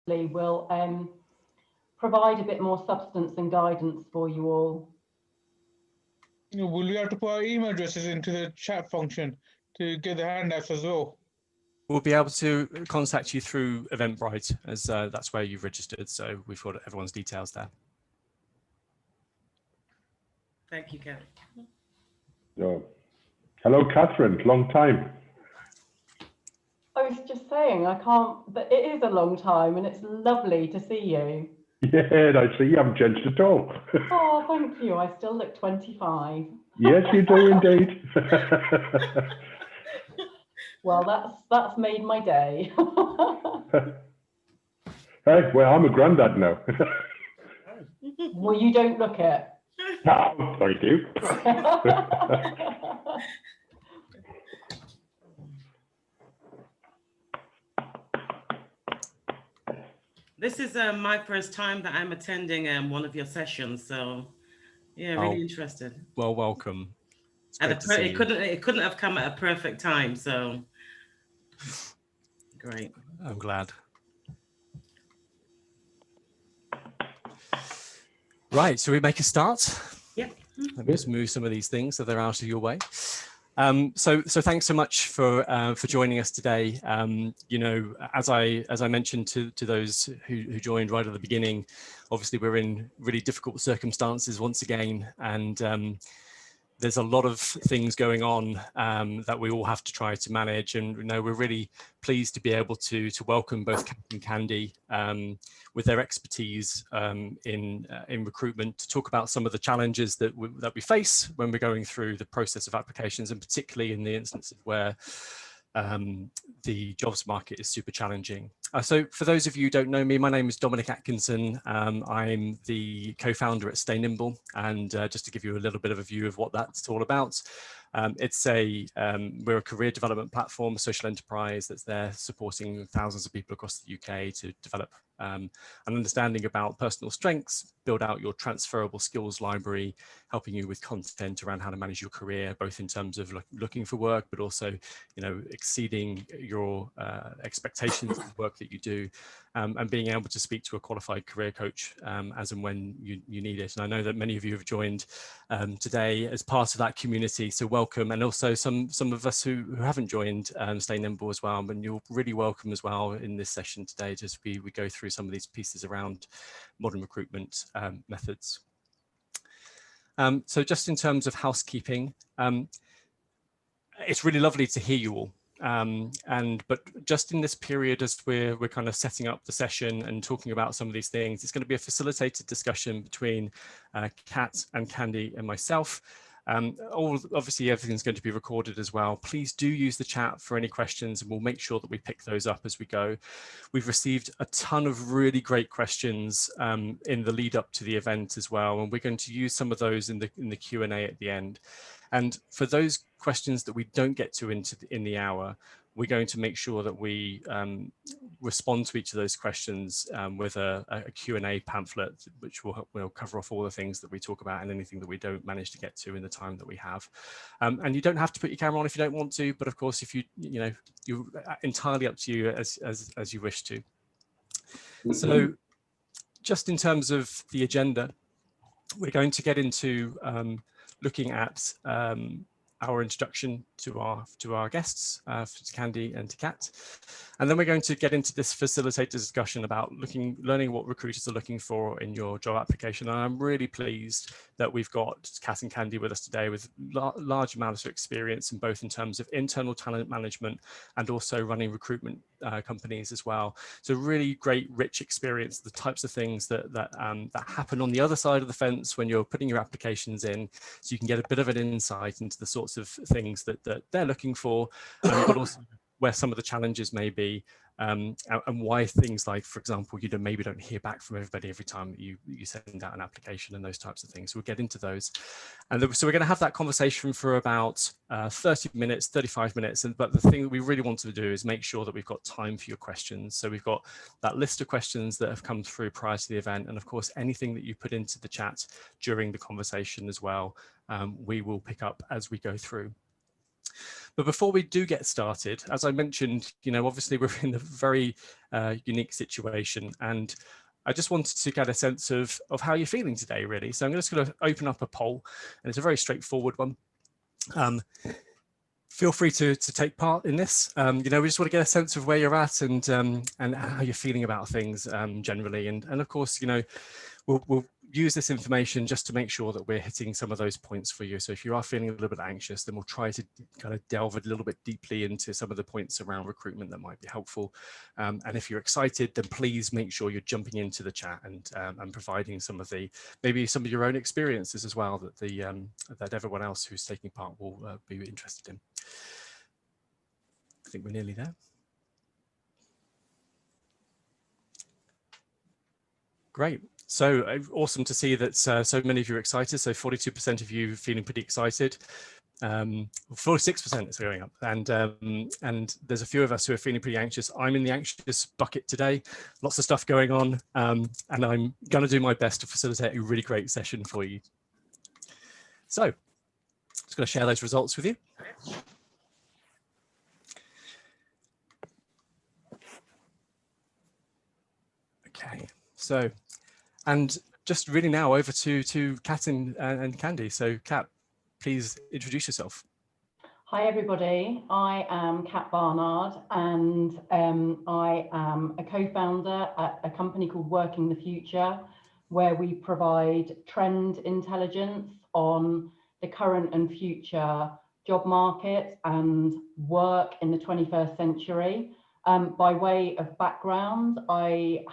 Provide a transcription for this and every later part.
will provide a bit more substance and guidance for you all. Will we have to put our email addresses into the chat function to get the handouts as well? We'll be able to contact you through Eventbrite, as that's where you've registered. So we've got everyone's details there. Thank you, Kat. So, hello, Catherine. Long time. I was just saying, but it is a long time and it's lovely to see you. Yeah, I see you haven't changed at all. Oh, thank you. I still look 25. Yes, you do indeed. Well, that's made my day. Hey, well, I'm a granddad now. Well, you don't look it. Oh, thank you. This is my first time that I'm attending one of your sessions, so yeah, really interested. Well, welcome. And it couldn't have come at a perfect time, so great. I'm glad. Right, so we make a start. Yeah. Let me just move some of these things so they're out of your way. So thanks so much for joining us today. You know, as I mentioned to those who joined right at the beginning, obviously we're in really difficult circumstances once again, and there's a lot of things going on that we all have to try to manage. And you know, we're really pleased to be able to welcome both Kat and Candy with their expertise in recruitment to talk about some of the challenges that we face when we're going through the process of applications, and particularly in the instances where the jobs market is super challenging. So for those of you who don't know me, my name is Dominic Atkinson. I'm the co-founder at Nimble, and just to give you a little bit of a view of what that's all about, we're a career development platform, a social enterprise that's there supporting thousands of people across the UK to develop an understanding about personal strengths, build out your transferable skills library, helping you with content around how to manage your career, both in terms of looking for work, but also, you know, exceeding your expectations of the work that you do, and being able to speak to a qualified career coach as and when you need it. And I know that many of you have joined today as part of that community, so welcome. And also some of us who haven't joined Stay Nimble as well, and you're really welcome as well in this session today, as we go through some of these pieces around modern recruitment methods. So just in terms of housekeeping, it's really lovely to hear you all. But just in this period, as we're kind of setting up the session and talking about some of these things, it's going to be a facilitated discussion between Kat and Candy and myself. Obviously, everything's going to be recorded as well. Please do use the chat for any questions, and we'll make sure that we pick those up as we go. We've received a ton of really great questions in the lead up to the event as well, and we're going to use some of those in the Q&A at the end. And for those questions that we don't get to in the hour, we're going to make sure that we respond to each of those questions with a Q&A pamphlet, which will cover off all the things that we talk about and anything that we don't manage to get to in the time that we have. And you don't have to put your camera on if you don't want to, but of course, if you're entirely up to you as you wish to. So just in terms of the agenda, we're going to get into looking at our introduction to our guests, to Candy and to Kat. And then we're going to get into this facilitated discussion about learning what recruiters are looking for in your job application. And I'm really pleased that we've got Kat and Candy with us today with large amounts of experience in both in terms of internal talent management and also running recruitment companies as well. So really great, rich experience, the types of things that happen on the other side of the fence when you're putting your applications in, so you can get a bit of an insight into the sorts of things that they're looking for, but also where some of the challenges may be, and why things like, for example, you maybe don't hear back from everybody every time that you send out an application and those types of things. So we'll get into those. And so we're going to have that conversation for about 30 minutes, 35 minutes. But the thing that we really want to do is make sure that we've got time for your questions. So we've got that list of questions that have come through prior to the event. And of course, anything that you put into the chat during the conversation as well, we will pick up as we go through. But before we do get started, as I mentioned, obviously we're in a very unique situation, and I just wanted to get a sense of how you're feeling today, really. So I'm just going to open up a poll, and it's a very straightforward one. Feel free to take part in this. We just want to get a sense of where you're at and how you're feeling about things generally. And of course, we'll use this information just to make sure that we're hitting some of those points for you. So if you are feeling a little bit anxious, then we'll try to kind of delve a little bit deeply into some of the points around recruitment that might be helpful. And if you're excited, then please make sure you're jumping into the chat and providing maybe some of your own experiences as well that everyone else who's taking part will be interested in. I think we're nearly there. Great. So awesome to see that so many of you are excited. So 42% of you feeling pretty excited. 46% is going up, and there's a few of us who are feeling pretty anxious. I'm in the anxious bucket today. Lots of stuff going on, and I'm going to do my best to facilitate a really great session for you. So, just going to share those results with you. Okay. So. And just really now over to Kat and Candy. So Kat, please introduce yourself. Hi everybody, I am Kat Barnard, and I am a co-founder at a company called Working the Future, where we provide trend intelligence on the current and future job market and work in the 21st century. By way of background, I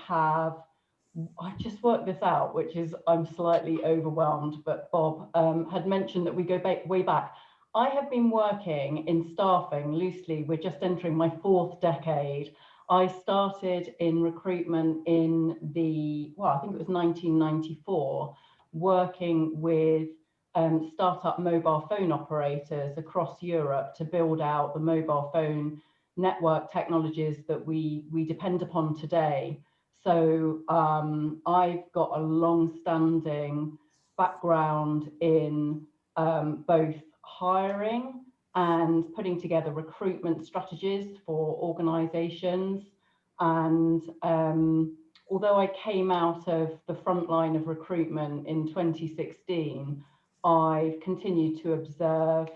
just worked this out, which is I'm slightly overwhelmed, but Bob had mentioned that we go way back. I have been working in staffing loosely. We're just entering my 4th decade. I started in recruitment in I think it was 1994, working with startup mobile phone operators across Europe to build out the mobile phone network technologies that we depend upon today. So I've got a long-standing background in both hiring and putting together recruitment strategies for organizations. And although I came out of the front line of recruitment in 2016, I've continued to observe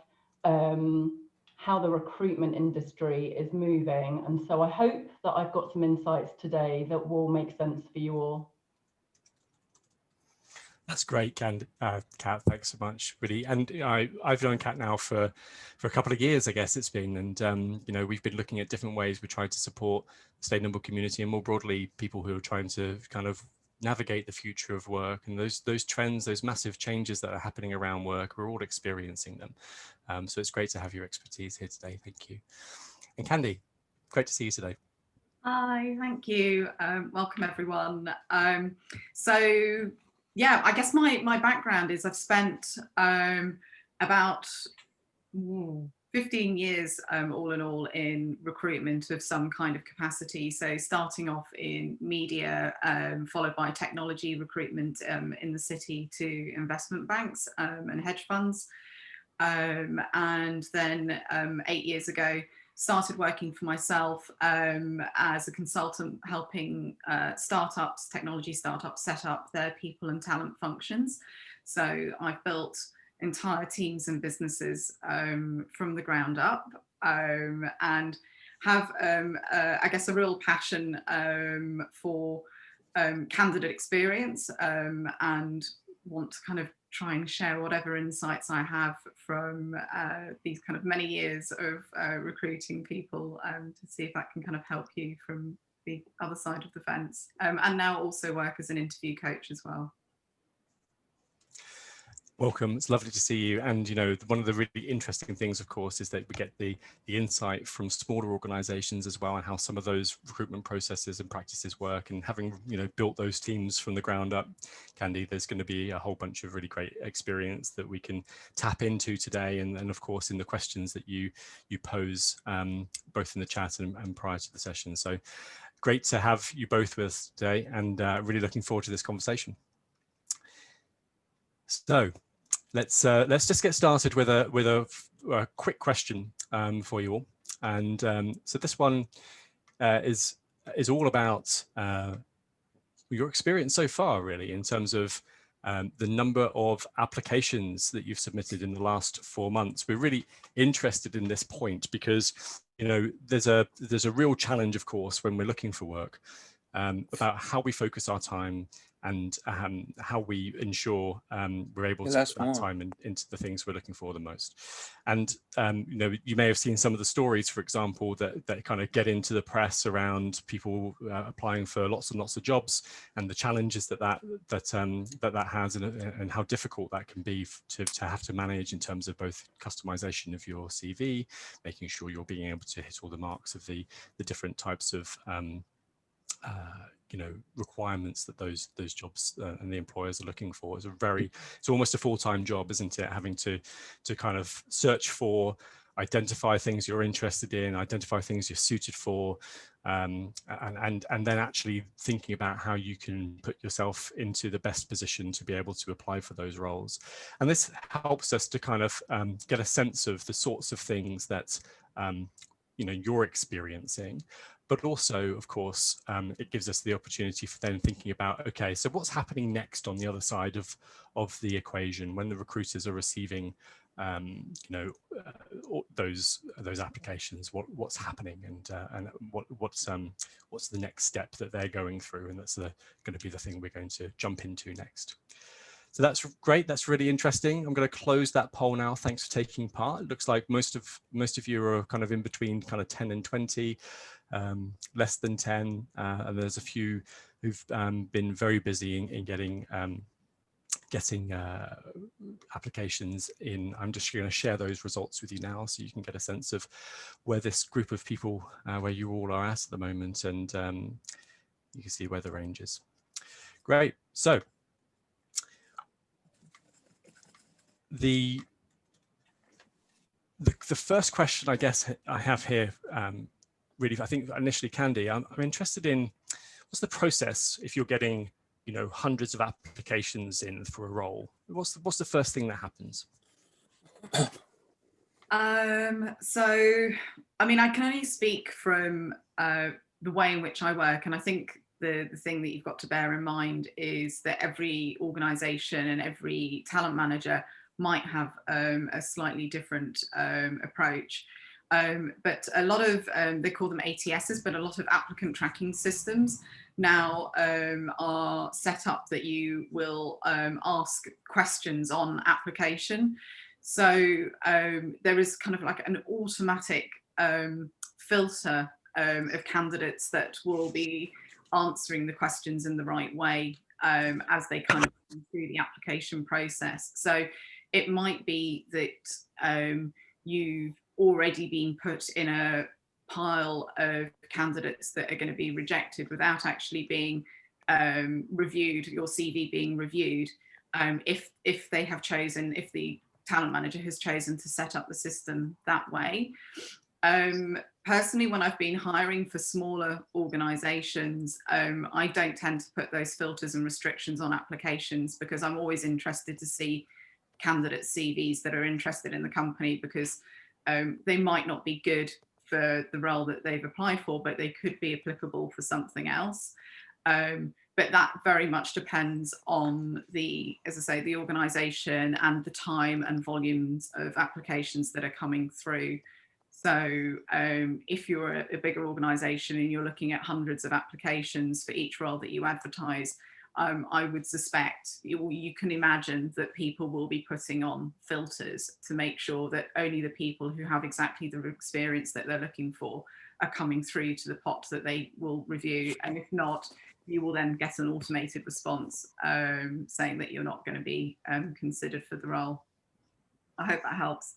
how the recruitment industry is moving. And so I hope that I've got some insights today that will make sense for you all. That's great, Kat. Thanks so much, really. And I've known Kat now for a couple of years, I guess it's been. And, we've been looking at different ways we try to support the Stay Nimble community and more broadly, people who are trying to kind of navigate the future of work and those trends, those massive changes that are happening around work. We're all experiencing them. So it's great to have your expertise here today. Thank you. And Candy, great to see you today. Hi, thank you. Welcome everyone. So yeah, I guess my background is I've spent about 15 years all in all in recruitment of some kind of capacity. So starting off in media, followed by technology recruitment in the city to investment banks and hedge funds. And then 8 years ago, started working for myself as a consultant, helping technology startups set up their people and talent functions. So I've built entire teams and businesses from the ground up, and have I guess a real passion for candidate experience, and want to kind of try and share whatever insights I have from these kind of many years of recruiting people, to see if that can kind of help you from the other side of the fence, and now also work as an interview coach as well. Welcome. It's lovely to see you. And, one of the really interesting things, of course, is that we get the insight from smaller organizations as well, and how some of those recruitment processes and practices work. And having, built those teams from the ground up, Candy, there's going to be a whole bunch of really great experience that we can tap into today. And of course, in the questions that you pose, both in the chat and prior to the session. So great to have you both with us today, and really looking forward to this conversation. So let's just get started with a a quick question for you all. And so this one is all about your experience so far, really, in terms of the number of applications that you've submitted in the last 4 months. We're really interested in this point because, you know, there's a real challenge, of course, when we're looking for work, about how we focus our time and how we ensure we're able to put that time into the things we're looking for the most. And you know, you may have seen some of the stories, for example, that kind of get into the press around people applying for lots and lots of jobs, and the challenges that has, and how difficult that can be to have to manage in terms of both customization of your CV, making sure you're being able to hit all the marks of the different types of you know, requirements that those jobs and the employers are looking for. It's almost a full-time job, isn't it? Having to kind of search for, identify things you're interested in, identify things you're suited for, and then actually thinking about how you can put yourself into the best position to be able to apply for those roles. And this helps us to kind of get a sense of the sorts of things that you know, you're experiencing. But also, of course, it gives us the opportunity for then thinking about, okay, so what's happening next on the other side of the equation when the recruiters are receiving, you know, those applications? What's happening, and what's the next step that they're going through, and that's going to be the thing we're going to jump into next. So that's great. That's really interesting. I'm going to close that poll now. Thanks for taking part. It looks like most of you are kind of in between kind of 10 and 20. Less than 10, and there's a few who've been very busy in getting applications in. I'm just going to share those results with you now so you can get a sense of where this group of people, where you all are at the moment, and you can see where the range is. Great. So the first question I guess I have here, really, I think initially, Candy, I'm interested in what's the process if you're getting, you know, hundreds of applications in for a role. What's the first thing that happens? So, I mean, I can only speak from the way in which I work, and I think the thing that you've got to bear in mind is that every organisation and every talent manager might have a slightly different approach. But a lot of, they call them ATSs, but a lot of applicant tracking systems now are set up that you will ask questions on application. So there is kind of like an automatic filter of candidates that will be answering the questions in the right way as they kind of go through the application process. So it might be that you've already been put in a pile of candidates that are going to be rejected without actually being reviewed, your CV being reviewed, if they have chosen, if the talent manager has chosen to set up the system that way. Personally, when I've been hiring for smaller organisations, I don't tend to put those filters and restrictions on applications because I'm always interested to see candidate CVs that are interested in the company, because they might not be good for the role that they've applied for, but they could be applicable for something else. But that very much depends on as I say, the organisation and the time and volumes of applications that are coming through. So if you're a bigger organisation and you're looking at hundreds of applications for each role that you advertise, I would suspect you can imagine that people will be putting on filters to make sure that only the people who have exactly the experience that they're looking for are coming through to the pot that they will review. And if not, you will then get an automated response saying that you're not going to be considered for the role. I hope that helps.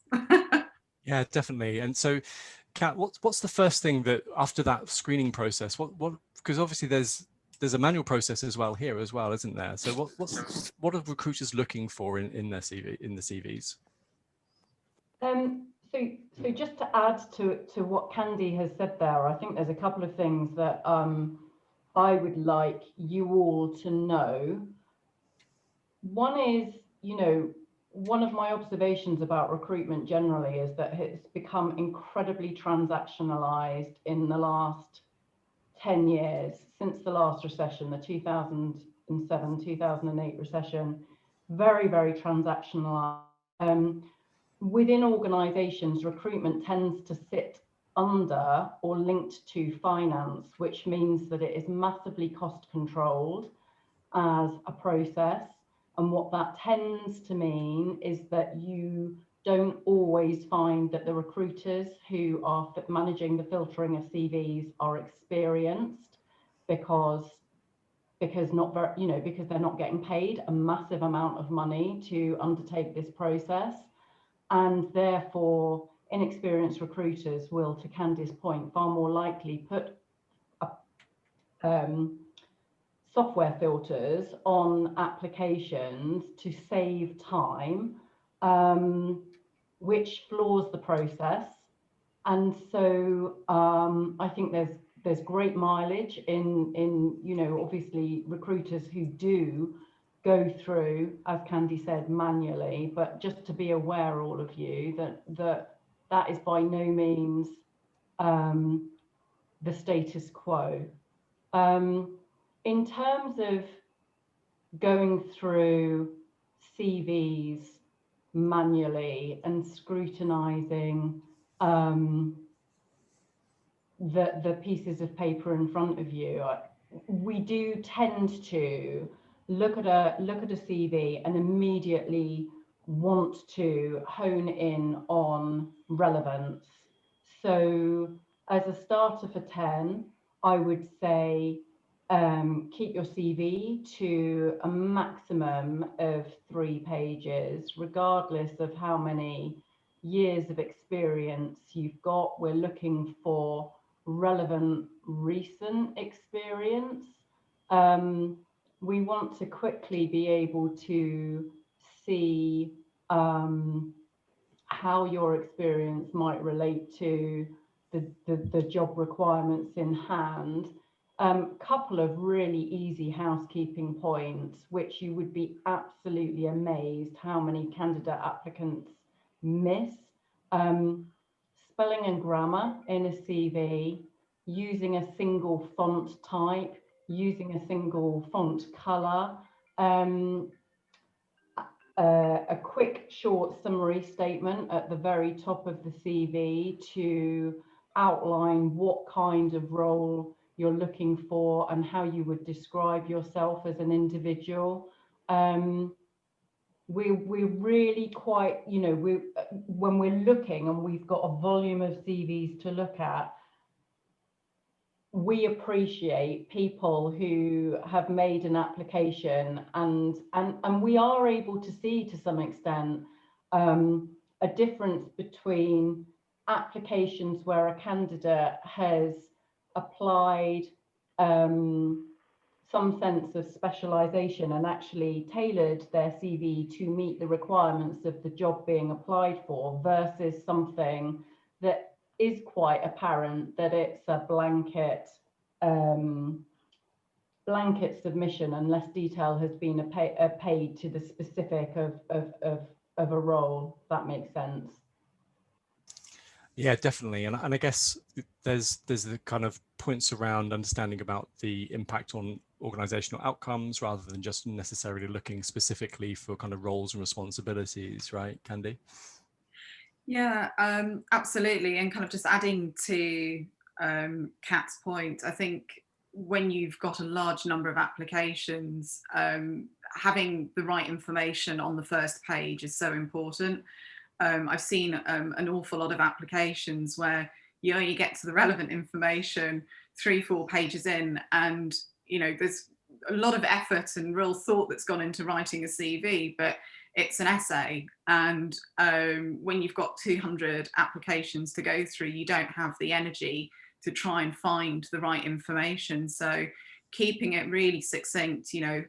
Yeah, definitely. And so, Kat, what's the first thing that after that screening process? Because obviously there's a manual process as well here as well, isn't there? So what are recruiters looking for in their CV, in the CVs? So just to add to what Candy has said there, I think there's a couple of things that I would like you all to know. One is, you know, one of my observations about recruitment generally is that it's become incredibly transactionalized in the last 10 years, since the last recession, the 2007, 2008 recession, very, very transactionalized. Within organizations, recruitment tends to sit under or linked to finance, which means that it is massively cost controlled as a process. And what that tends to mean is that you don't always find that the recruiters who are managing the filtering of CVs are experienced because not very, you know, because they're not getting paid a massive amount of money to undertake this process. And therefore, inexperienced recruiters will, to Candy's point, far more likely put software filters on applications to save time, which floors the process. And so I think there's great mileage in you know, obviously recruiters who do go through, as Candy said, manually, but just to be aware, all of you, that is by no means the status quo. In terms of going through CVs manually and scrutinizing the pieces of paper in front of you, we do tend to look at a CV and immediately want to hone in on relevance. So as a starter for 10, I would say keep your CV to a maximum of 3 pages, regardless of how many years of experience you've got. We're looking for relevant recent experience. We want to quickly be able to see how your experience might relate to the job requirements in hand. Couple of really easy housekeeping points, which you would be absolutely amazed how many candidate applicants miss. Spelling and grammar in a CV, using a single font type, using a single font color, a quick short summary statement at the very top of the CV to outline what kind of role you're looking for and how you would describe yourself as an individual. We're really quite, you know, when we're looking and we've got a volume of CVs to look at, we appreciate people who have made an application, and we are able to see to some extent a difference between applications where a candidate has applied some sense of specialization and actually tailored their CV to meet the requirements of the job being applied for, versus something that is quite apparent that it's a blanket submission unless detail has been paid to the specific of a role. If that makes sense. Yeah, definitely. And I guess there's the kind of points around understanding about the impact on organizational outcomes rather than just necessarily looking specifically for kind of roles and responsibilities, right, Candy? Yeah, absolutely. And kind of just adding to Kat's point, I think when you've got a large number of applications, having the right information on the first page is so important. I've seen an awful lot of applications where you only get to the relevant information 3-4 pages in, and you know there's a lot of effort and real thought that's gone into writing a CV, but it's an essay, and when you've got 200 applications to go through, you don't have the energy to try and find the right information. So keeping it really succinct, you know,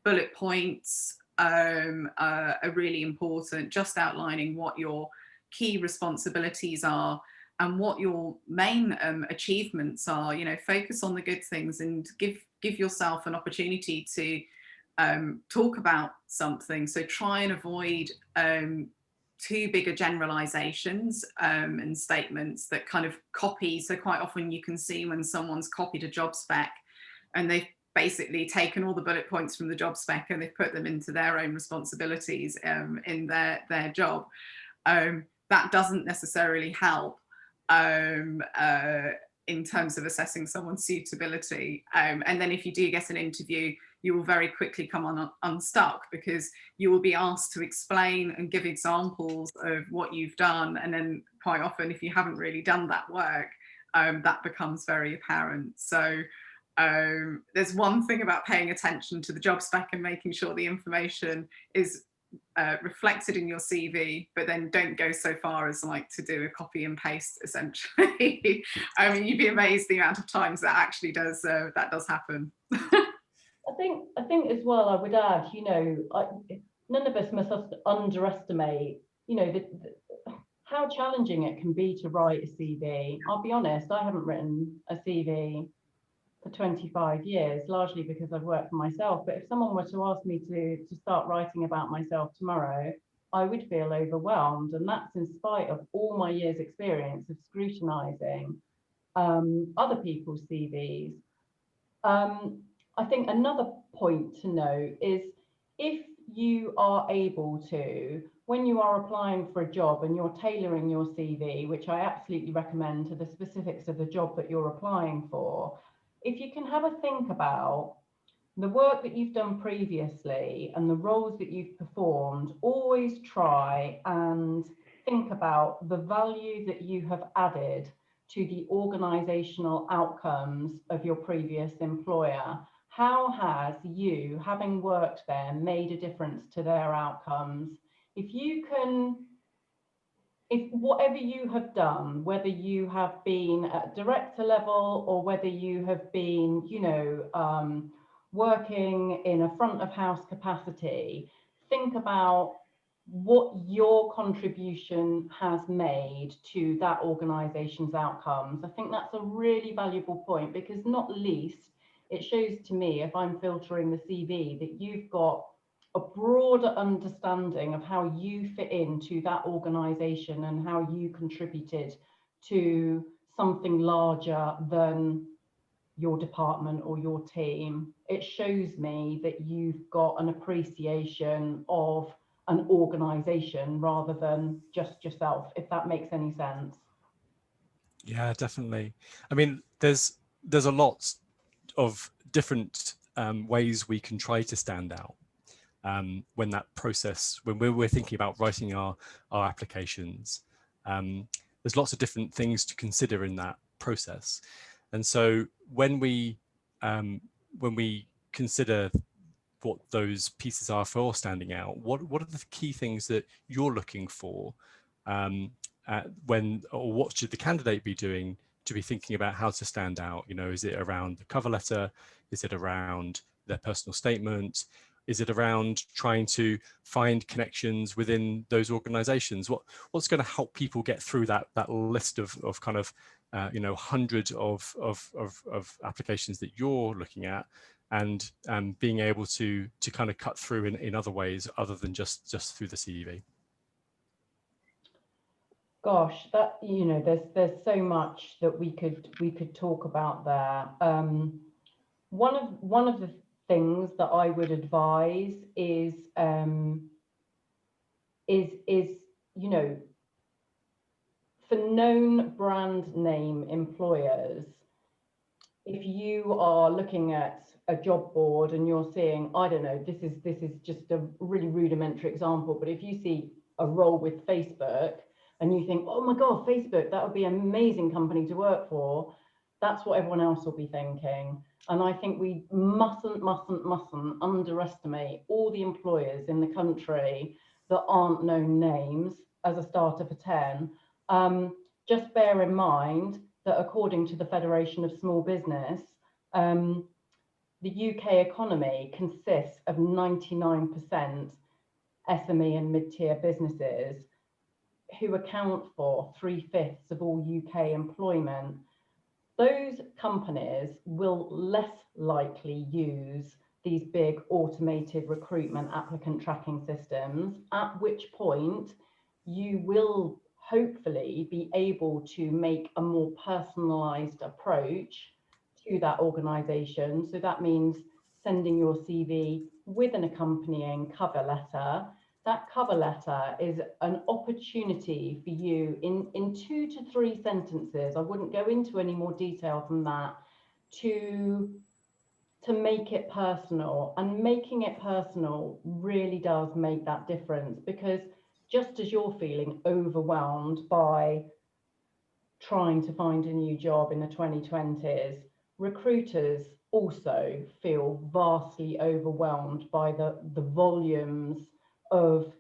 bullet points are really important, just outlining what your key responsibilities are and what your main achievements are. You know, focus on the good things and give yourself an opportunity to talk about something. So try and avoid too big a generalizations and statements that kind of copy. So quite often you can see when someone's copied a job spec and they've basically taken all the bullet points from the job spec and they've put them into their own responsibilities in their job. That doesn't necessarily help in terms of assessing someone's suitability. And then if you do get an interview, you will very quickly come unstuck, because you will be asked to explain and give examples of what you've done. And then quite often, if you haven't really done that work, that becomes very apparent. So there's one thing about paying attention to the job spec and making sure the information is reflected in your CV, but then don't go so far as like to do a copy and paste essentially. I mean, you'd be amazed the amount of times that actually does happen. I think as well, I would add, you know, none of us must underestimate, you know, how challenging it can be to write a CV. I'll be honest, I haven't written a CV for 25 years, largely because I've worked for myself. But if someone were to ask me to start writing about myself tomorrow, I would feel overwhelmed. And that's in spite of all my years' experience of scrutinizing other people's CVs. I think another point to note is, if you are able to, when you are applying for a job and you're tailoring your CV, which I absolutely recommend to the specifics of the job that you're applying for, if you can have a think about the work that you've done previously and the roles that you've performed, always try and think about the value that you have added to the organisational outcomes of your previous employer. How has you, having worked there, made a difference to their outcomes? If you can, if whatever you have done, whether you have been at director level or whether you have been, you know, working in a front of house capacity, think about what your contribution has made to that organisation's outcomes. I think that's a really valuable point, because not least, it shows to me, if I'm filtering the CV, that you've got a broader understanding of how you fit into that organisation and how you contributed to something larger than your department or your team. It shows me that you've got an appreciation of an organisation rather than just yourself, if that makes any sense. Yeah, definitely. I mean, there's a lot of different ways we can try to stand out when that process, when we're thinking about writing our applications. There's lots of different things to consider in that process. And so when we consider what those pieces are for standing out, what are the key things that you're looking for when, or what should the candidate be doing to be thinking about how to stand out? You know, is it around the cover letter? Is it around their personal statement? Is it around trying to find connections within those organizations? What's going to help people get through that list of kind of you know, hundreds of applications that you're looking at, and being able to kind of cut through in other ways other than just through the CV? Gosh, that, you know, there's so much that we could talk about there. One of the things that I would advise is you know, for known brand name employers, if you are looking at a job board and you're seeing, I don't know, this is just a really rudimentary example, but if you see a role with Facebook and you think, oh my God, Facebook, that would be an amazing company to work for, that's what everyone else will be thinking. And I think we mustn't underestimate all the employers in the country that aren't known names as a starter for 10. Just bear in mind that according to the Federation of Small Business, the UK economy consists of 99% SME and mid-tier businesses who account for 3/5 of all UK employment. Those companies will less likely use these big automated recruitment applicant tracking systems, at which point you will hopefully be able to make a more personalized approach to that organization. So that means sending your CV with an accompanying cover letter. That cover letter is an opportunity for you in 2 to 3 sentences, I wouldn't go into any more detail than that, to make it personal. And making it personal really does make that difference, because just as you're feeling overwhelmed by trying to find a new job in the 2020s, recruiters also feel vastly overwhelmed by the volumes of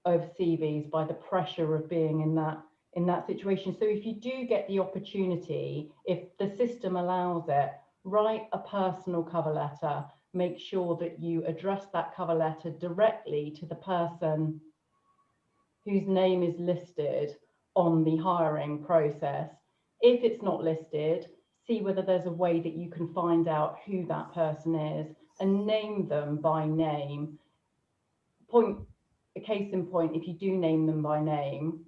CVs, by the pressure of being in that situation. So if you do get the opportunity, if the system allows it, write a personal cover letter. Make sure that you address that cover letter directly to the person whose name is listed on the hiring process. If it's not listed, see whether there's a way that you can find out who that person is and name them by name. A case in point, if you do name them by name,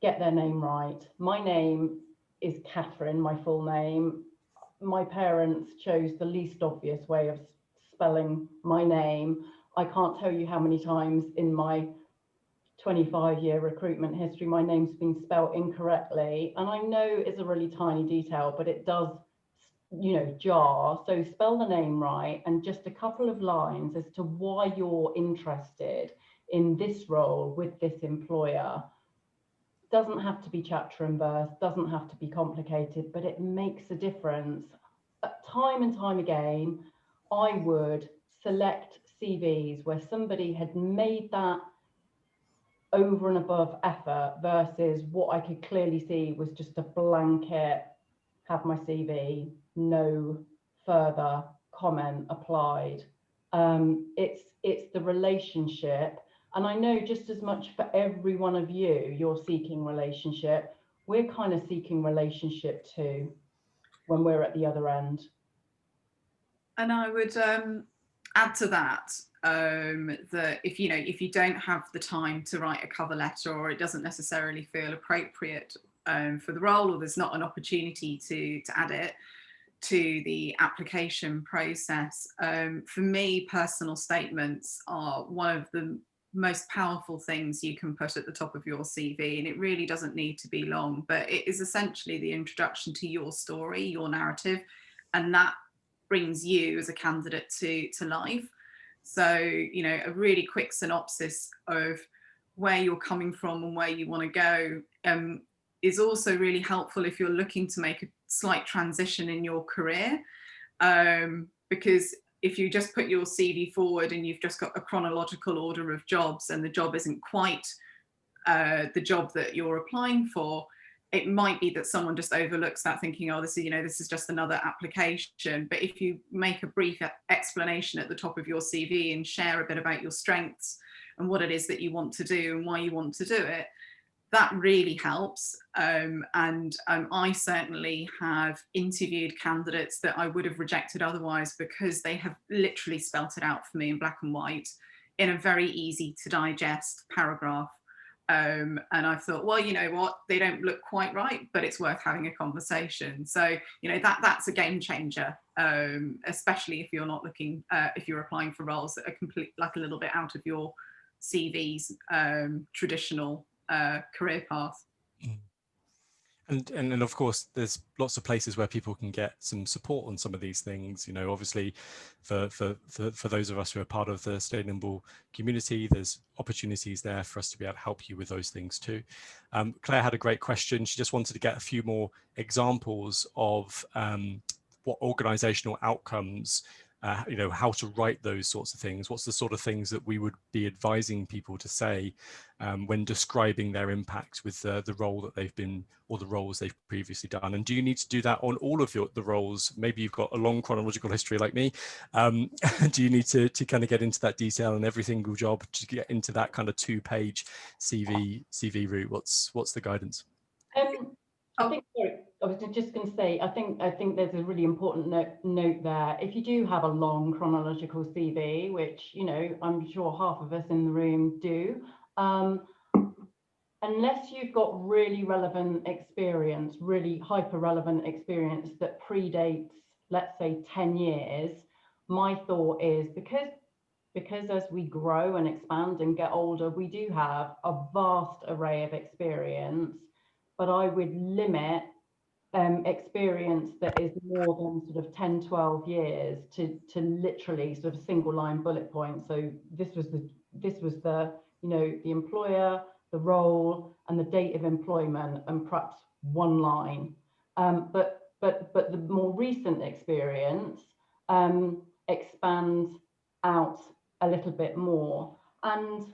get their name right. My name is Catherine, my full name. My parents chose the least obvious way of spelling my name. I can't tell you how many times in my 25-year recruitment history my name's been spelled incorrectly, and I know it's a really tiny detail, but it does, you know, jar. So spell the name right, and just a couple of lines as to why you're interested in this role with this employer. Doesn't have to be chapter and verse, doesn't have to be complicated, but it makes a difference. Time and time again, I would select CVs where somebody had made that over and above effort versus what I could clearly see was just a blanket, have my CV, no further comment applied. It's the relationship. And I know just as much for every one of you, you're seeking relationship. We're kind of seeking relationship too when we're at the other end. And I would add to that, that if you don't have the time to write a cover letter, or it doesn't necessarily feel appropriate for the role, or there's not an opportunity to add it to the application process, for me, personal statements are one of the most powerful things you can put at the top of your CV, and it really doesn't need to be long, but it is essentially the introduction to your story, your narrative, and that brings you as a candidate to life. So, you know, a really quick synopsis of where you're coming from and where you want to go is also really helpful if you're looking to make a slight transition in your career, because if you just put your CV forward and you've just got a chronological order of jobs and the job isn't quite the job that you're applying for, it might be that someone just overlooks that, thinking, oh, this is just another application. But if you make a brief explanation at the top of your CV and share a bit about your strengths and what it is that you want to do and why you want to do it, that really helps. I certainly have interviewed candidates that I would have rejected otherwise, because they have literally spelt it out for me in black and white in a very easy to digest paragraph. And I thought, well, you know what, they don't look quite right, but it's worth having a conversation. So, you know, that's a game changer, especially if you're not looking, if you're applying for roles that are like a little bit out of your CV's traditional career path. And of course, there's lots of places where people can get some support on some of these things. You know, obviously, for those of us who are part of the Stay Nimble community, there's opportunities there for us to be able to help you with those things too. Claire had a great question. She just wanted to get a few more examples of what organizational outcomes, you know, how to write those sorts of things. What's the sort of things that we would be advising people to say when describing their impact with the role that they've been, or the roles they've previously done? And do you need to do that on all of the roles? Maybe you've got a long chronological history like me. Do you need to kind of get into that detail in every single job to get into that kind of 2-page CV route? What's the guidance? I think, sorry. was just going to say, I think there's a really important note there. If you do have a long chronological CV, which, you know, I'm sure half of us in the room do, unless you've got really relevant experience, really hyper relevant experience that predates, let's say, 10 years, my thought is because as we grow and expand and get older, we do have a vast array of experience, but I would limit experience that is more than sort of 10, 12 years to literally sort of single line bullet points. So this was the, you know, the employer, the role, and the date of employment, and perhaps one line. But the more recent experience expands out a little bit more. And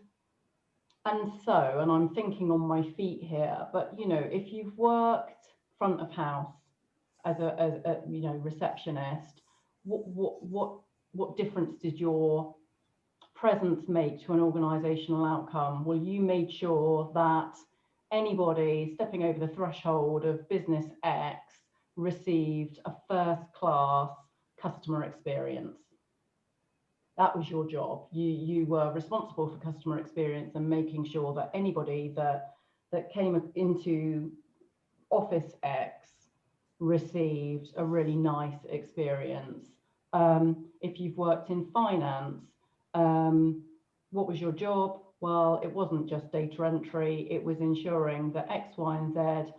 I'm thinking on my feet here, but you know, if you've worked front of house as a you know, receptionist, what difference did your presence make to an organizational outcome? Well, you made sure that anybody stepping over the threshold of business X received a first-class customer experience. That was your job. You were responsible for customer experience and making sure that anybody that came into Office X received a really nice experience. If you've worked in finance, what was your job? Well, it wasn't just data entry, it was ensuring that X, Y, and Z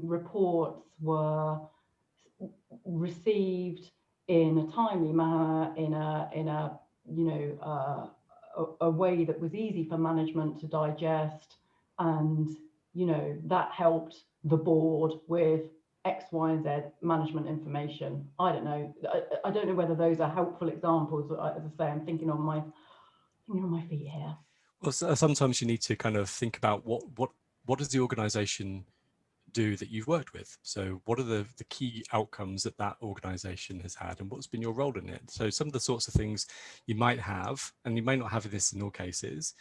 reports were received in a timely manner, in a you know, a way that was easy for management to digest, and you know, that helped the board with X, Y, and Z management information. I don't know. I don't know whether those are helpful examples. As I say, I'm thinking on my feet here. Well, sometimes you need to kind of think about what does the organization do that you've worked with. So what are the key outcomes that organization has had, and what's been your role in it? So some of the sorts of things you might have, and you may not have this in all cases,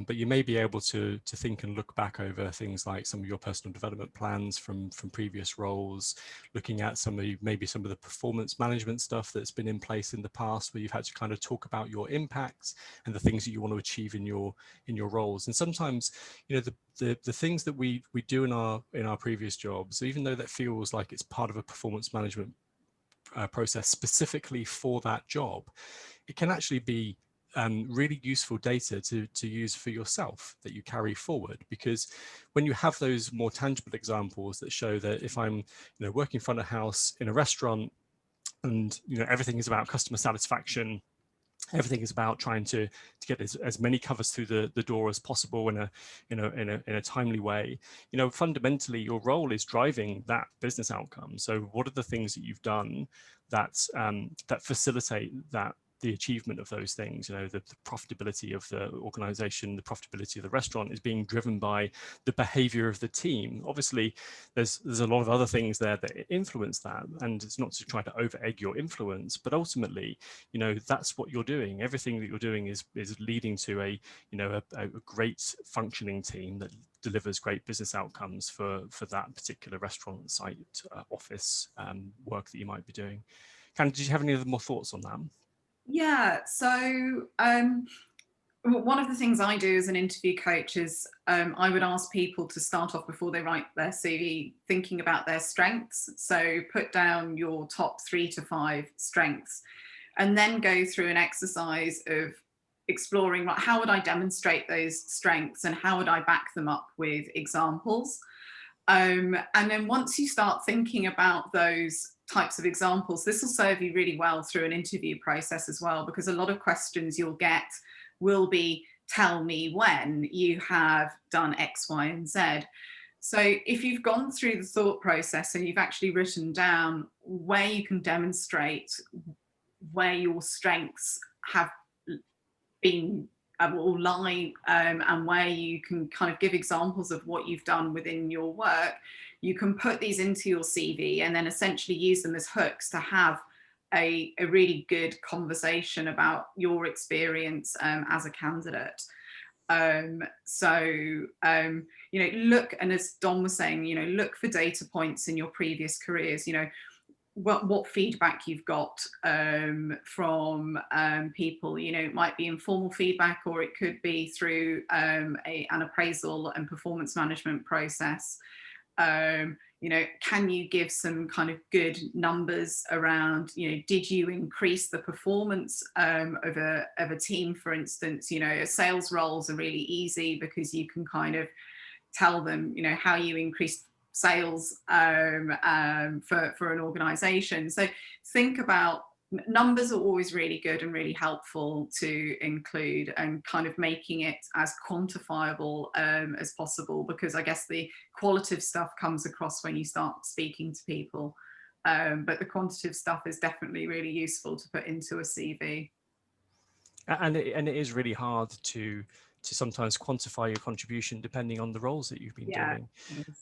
but you may be able to think and look back over things like some of your personal development plans from previous roles, looking at maybe some of the performance management stuff that's been in place in the past, where you've had to kind of talk about your impacts and the things that you want to achieve in your roles. And sometimes, you know, the things that we do in our previous jobs, even though that feels like it's part of a performance management process specifically for that job, it can actually be really useful data to use for yourself that you carry forward. Because when you have those more tangible examples that show that if I'm, you know, working front of house in a restaurant, and you know, everything is about customer satisfaction, everything is about trying to get as many covers through the door as possible in a timely way. You know, fundamentally, your role is driving that business outcome. So, what are the things that you've done that facilitate the achievement of those things? You know, the profitability of the organization, the profitability of the restaurant is being driven by the behavior of the team. Obviously, there's a lot of other things there that influence that, and it's not to try to over egg your influence, but ultimately, you know, that's what you're doing. Everything that you're doing is leading to a great functioning team that delivers great business outcomes for that particular restaurant site, office work that you might be doing. Candy, did you have any other more thoughts on that? Yeah, so one of the things I do as an interview coach is I would ask people to start off before they write their CV thinking about their strengths. So put down your top 3 to 5 strengths, and then go through an exercise of exploring, like, how would I demonstrate those strengths and how would I back them up with examples? And then once you start thinking about those types of examples, this will serve you really well through an interview process as well, because a lot of questions you'll get will be, tell me when you have done X, Y, and Z. So if you've gone through the thought process and you've actually written down where you can demonstrate where your strengths have been or lie, and where you can kind of give examples of what you've done within your work, you can put these into your CV and then essentially use them as hooks to have a really good conversation about your experience as a candidate. Look, and as Don was saying, look for data points in your previous careers, what feedback you've got from people. It might be informal feedback, or it could be through an appraisal and performance management process. Can you give some kind of good numbers around, did you increase the performance of a team, for instance? Sales roles are really easy because you can kind of tell them, how you increased sales for an organization. So think about, numbers are always really good and really helpful to include, and kind of making it as quantifiable as possible, because I guess the qualitative stuff comes across when you start speaking to people, but the quantitative stuff is definitely really useful to put into a CV. And it is really hard to sometimes quantify your contribution depending on the roles that you've been doing.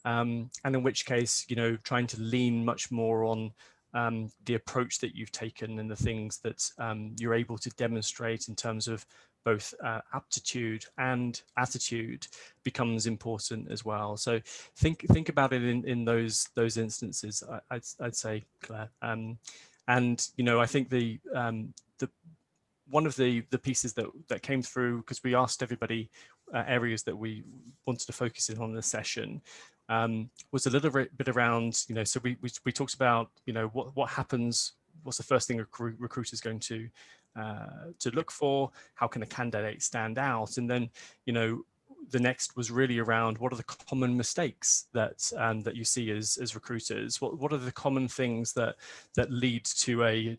And in which case, trying to lean much more on the approach that you've taken and the things that you're able to demonstrate in terms of both aptitude and attitude becomes important as well. So think about it in those instances, I'd say, Claire. And I think the one of the pieces that came through, because we asked everybody areas that we wanted to focus in on this session, was a little bit around, so we talked about, what happens, what's the first thing a recruiter is going to look for, how can a candidate stand out, and then, the next was really around what are the common mistakes that you see as recruiters. What are the common things that lead to a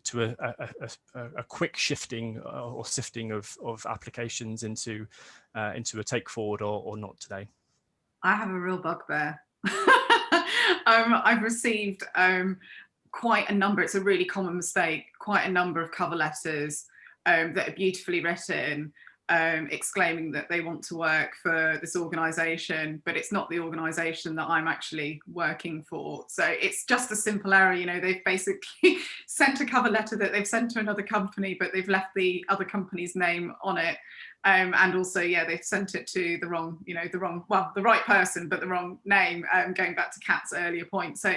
quick shifting or sifting of applications into a take forward or not today? I have a real bugbear. I've received quite a number, it's a really common mistake, quite a number of cover letters that are beautifully written, exclaiming that they want to work for this organisation, but it's not the organisation that I'm actually working for. So it's just a simple error. They've basically sent a cover letter that they've sent to another company, but they've left the other company's name on it. And also, they've sent it to the wrong, the right person, but the wrong name, going back to Kat's earlier point. So,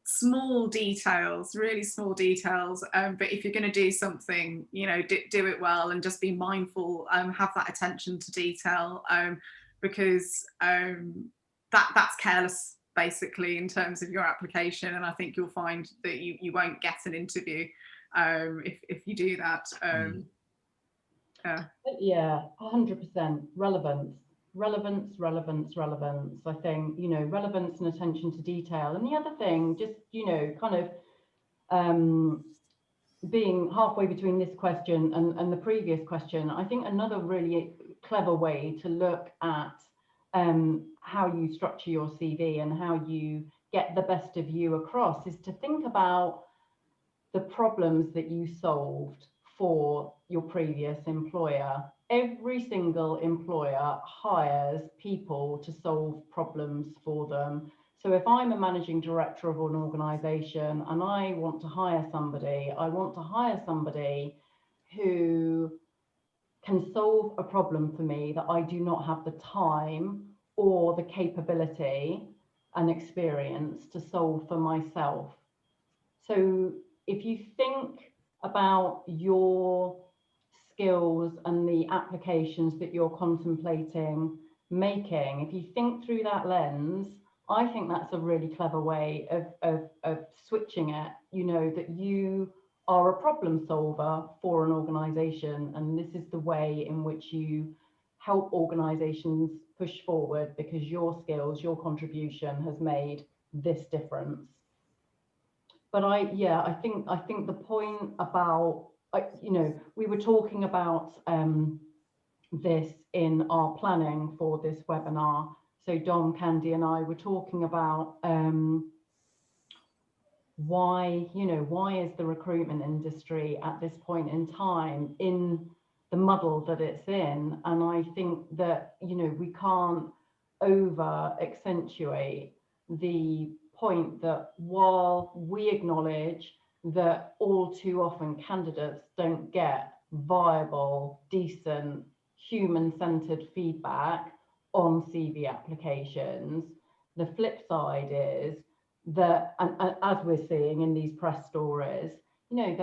small details, really small details. But if you're going to do something, do it well, and just be mindful, have that attention to detail, because that's careless, basically, in terms of your application. And I think you'll find that you won't get an interview if you do that. Yeah, 100%. Relevance. I think, relevance and attention to detail. And the other thing, just, kind of being halfway between this question and the previous question, I think another really clever way to look at how you structure your CV and how you get the best of you across is to think about the problems that you solved for your previous employer. Every single employer hires people to solve problems for them. So if I'm a managing director of an organization and I want to hire somebody, I want to hire somebody who can solve a problem for me that I do not have the time or the capability and experience to solve for myself. So if you think about your skills and the applications that you're contemplating making, if you think through that lens, I think that's a really clever way of switching it, that you are a problem solver for an organization, and this is the way in which you help organizations push forward because your skills, your contribution has made this difference. But I think the point about, we were talking about this in our planning for this webinar. So Dom, Candy and I were talking about why is the recruitment industry at this point in time in the muddle that it's in? And I think that, we can't over accentuate the point that while we acknowledge that all too often candidates don't get viable, decent, human-centered feedback on CV applications. The flip side is that, and as we're seeing in these press stories, you know,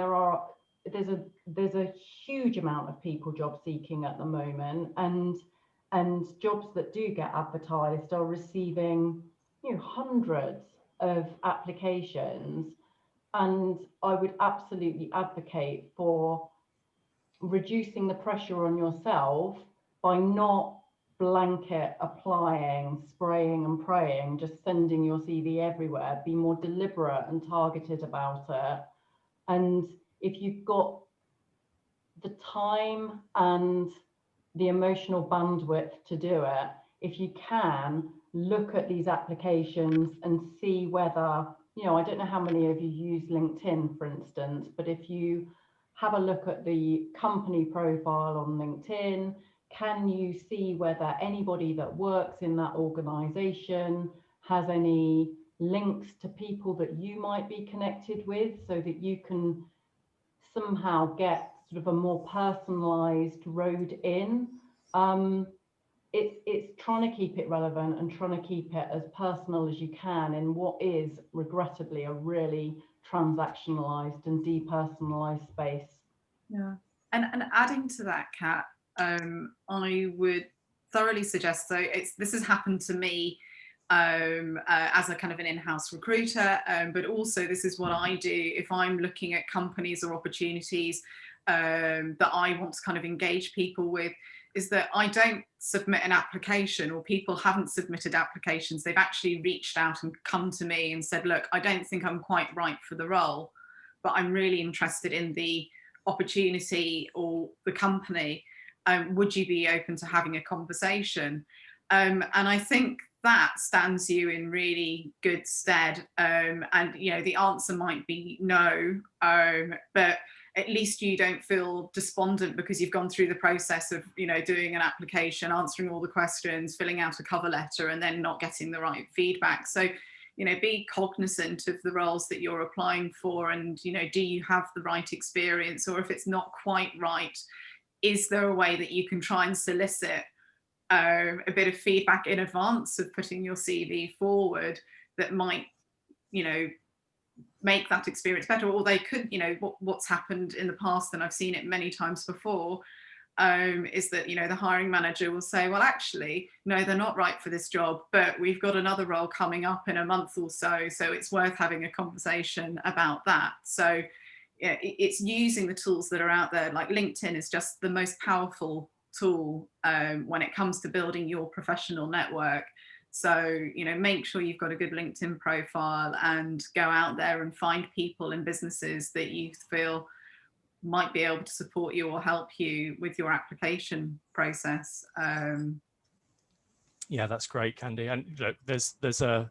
there's a huge amount of people job seeking at the moment, and jobs that do get advertised are receiving, you know, hundreds of applications. And I would absolutely advocate for reducing the pressure on yourself by not blanket applying, spraying and praying, just sending your CV everywhere. Be more deliberate and targeted about it. And if you've got the time and the emotional bandwidth to do it, if you can, look at these applications and see whether, you know, I don't know how many of you use LinkedIn, for instance, but if you have a look at the company profile on LinkedIn, can you see whether anybody that works in that organization has any links to people that you might be connected with, so that you can somehow get sort of a more personalized road in. It's trying to keep it relevant and trying to keep it as personal as you can in what is regrettably a really transactionalized and depersonalized space. Yeah, and adding to that, Kat, I would thoroughly suggest, so this has happened to me as a kind of an in-house recruiter, but also this is what I do if I'm looking at companies or opportunities that I want to kind of engage people with, is that I don't submit an application, or people haven't submitted applications. They've actually reached out and come to me and said, look, I don't think I'm quite right for the role, but I'm really interested in the opportunity or the company. Would you be open to having a conversation? And I think that stands you in really good stead. And, you know, the answer might be no, but at least you don't feel despondent because you've gone through the process of, you know, doing an application, answering all the questions, filling out a cover letter, and then not getting the right feedback. So, you know, be cognizant of the roles that you're applying for, and, you know, do you have the right experience? Or if it's not quite right, is there a way that you can try and solicit a bit of feedback in advance of putting your CV forward that might, you know, make that experience better? Or they could, you know, what's happened in the past, and I've seen it many times before, is that, you know, the hiring manager will say, well, actually, no, they're not right for this job, but we've got another role coming up in a month or so, so it's worth having a conversation about that. So yeah, it's using the tools that are out there. Like LinkedIn is just the most powerful tool when it comes to building your professional network. So, you know, make sure you've got a good LinkedIn profile and go out there and find people in businesses that you feel might be able to support you or help you with your application process. Yeah, that's great, Candy. And look, there's a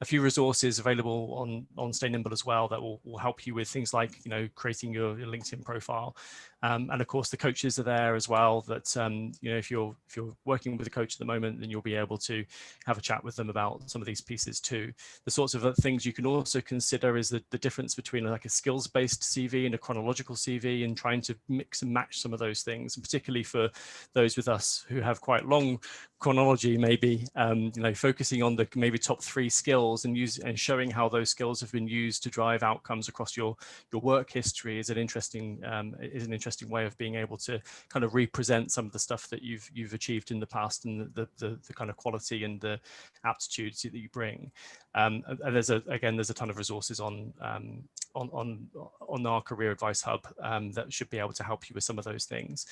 few resources available on Stay Nimble as well that will help you with things like, you know, creating your LinkedIn profile. And of course, the coaches are there as well that, you know, if you're working with a coach at the moment, then you'll be able to have a chat with them about some of these pieces too. The sorts of things you can also consider is the difference between like a skills-based CV and a chronological CV, and trying to mix and match some of those things, and particularly for those with us who have quite long chronology, maybe, you know, focusing on the maybe top 3 skills and showing how those skills have been used to drive outcomes across your work history is an interesting way of being able to kind of represent some of the stuff that you've achieved in the past, and the kind of quality and the aptitudes that you bring. And there's a ton of resources on our career advice hub that should be able to help you with some of those things.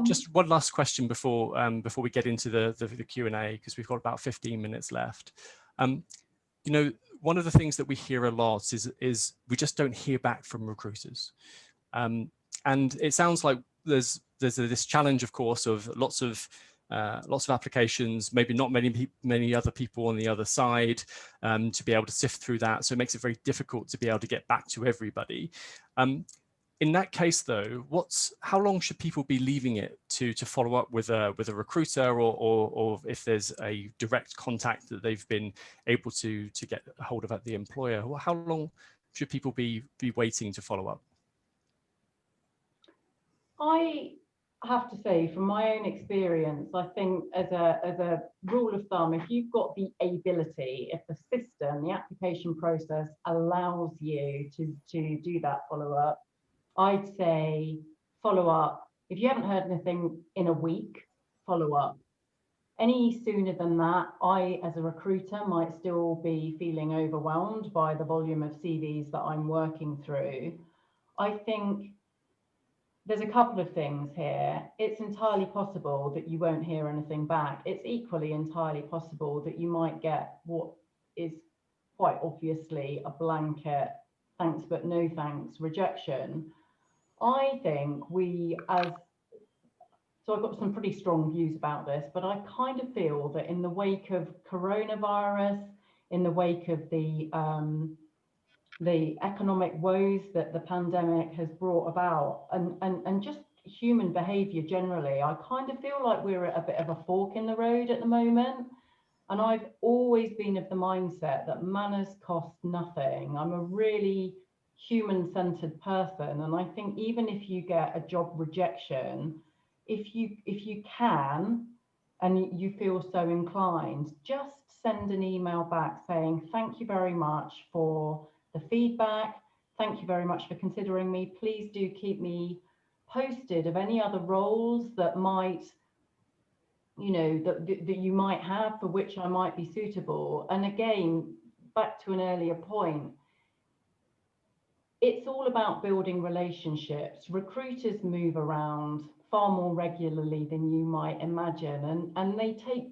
Just one last question before we get into the Q&A, because we've got about 15 minutes left. You know, one of the things that we hear a lot is we just don't hear back from recruiters. And it sounds like there's this challenge, of course, of lots of applications, maybe not many other people on the other side to be able to sift through that. So it makes it very difficult to be able to get back to everybody. In that case, though, how long should people be leaving it to follow up with a recruiter, or if there's a direct contact that they've been able to get a hold of at the employer? How long should people be waiting to follow up? have to say, from my own experience, I think as a rule of thumb, if you've got the ability, if the system, the application process allows you to do that follow-up, I'd say follow up. If you haven't heard anything in a week, follow up. Any sooner than that, I, as a recruiter, might still be feeling overwhelmed by the volume of CVs that I'm working through. I think there's a couple of things here. It's entirely possible that you won't hear anything back. It's equally entirely possible that you might get what is quite obviously a blanket thanks but no thanks rejection. I think so I've got some pretty strong views about this, but I kind of feel that in the wake of coronavirus, in the wake of the economic woes that the pandemic has brought about, and just human behaviour generally, I kind of feel like we're at a bit of a fork in the road at the moment. And I've always been of the mindset that manners cost nothing. I'm a really human-centered person, and I think even if you get a job rejection, if you can and you feel so inclined, just send an email back saying thank you very much for the feedback, thank you very much for considering me, please do keep me posted of any other roles that might, you know, that you might have for which I might be suitable. And again, back to an earlier point, it's all about building relationships. Recruiters move around far more regularly than you might imagine, and they take